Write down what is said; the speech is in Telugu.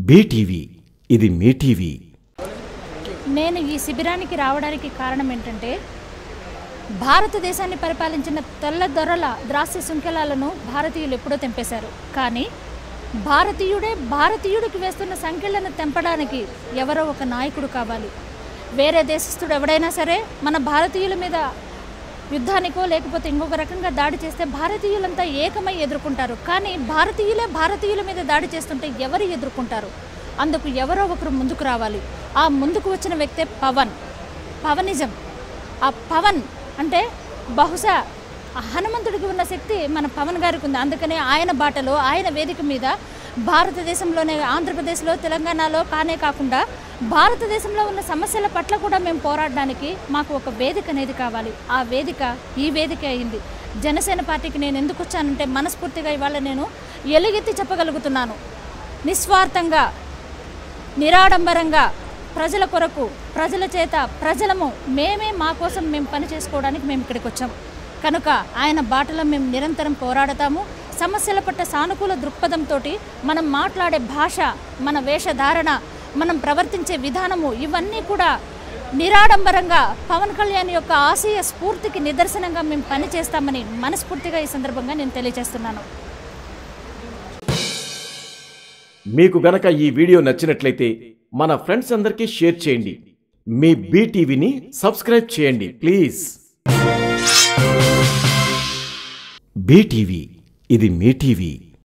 బీటీవీ ఇది మీ టీవీ. నేను ఈ శిబిరానికి రావడానికి కారణం ఏంటంటే భారతదేశాన్ని పరిపాలించిన తెల్ల దొరల ద్రాస్య శృంఖలాలను భారతీయులు ఎప్పుడో తెంపేశారు. కానీ భారతీయుడికి వేస్తున్న సంఖ్యలను తెంపడానికి ఎవరో ఒక నాయకుడు కావాలి. వేరే దేశస్థుడు ఎవడైనా సరే మన భారతీయుల మీద యుద్ధానికో లేకపోతే ఇంకొక రకంగా దాడి చేస్తే భారతీయులంతా ఏకమై ఎదుర్కొంటారు. కానీ భారతీయుల మీద దాడి చేస్తుంటే ఎవరు ఎదుర్కొంటారు? అందుకు ఎవరో ఒకరు ముందుకు రావాలి. ఆ ముందుకు వచ్చిన వ్యక్తే పవనిజం. ఆ పవన్ అంటే బహుశా హనుమంతుడికి ఉన్న శక్తి మన పవన్ గారికి ఉంది. అందుకనే ఆయన బాటలో ఆయన వేదిక మీద భారతదేశంలోనే ఆంధ్రప్రదేశ్లో తెలంగాణలో కాకుండా భారతదేశంలో ఉన్న సమస్యల పట్ల కూడా మేము పోరాడడానికి మాకు ఒక వేదిక అనేది కావాలి. ఆ వేదిక ఈ వేదిక అయింది. జనసేన పార్టీకి నేను ఎందుకు వచ్చానంటే మనస్ఫూర్తిగా ఇవాళ నేను ఎలుగెత్తి చెప్పగలుగుతున్నాను. నిస్వార్థంగా నిరాడంబరంగా ప్రజల కొరకు ప్రజల చేత ప్రజలము మేమే మా కోసం మేము పని చేసుకోవడానికి మేము ఇక్కడికి వచ్చాం. కనుక ఆయన బాటలో మేము నిరంతరం పోరాడతాము. సమస్యల పట్ల సానుకూల దృక్పథంతో మనం మాట్లాడే భాష, మన వేషధారణ, మనం ప్రవర్తించే విధానము ఇవన్నీ కూడా నిరాడంబరంగా పవన్ కళ్యాణ్ యొక్క ఆశయ స్ఫూర్తికి నిదర్శనంగా మేము పనిచేస్తామని మనస్ఫూర్తిగా ఈ సందర్భంగా నేను తెలియజేస్తున్నాను. మీకు గనక ఈ వీడియో నచ్చినట్లయితే మన ఫ్రెండ్స్ అందరికీ షేర్ చేయండి. మీ బీటీవీని సబ్స్క్రైబ్ చేయండి ప్లీజ్. బీటీవీ ఇది మీ టీవీ.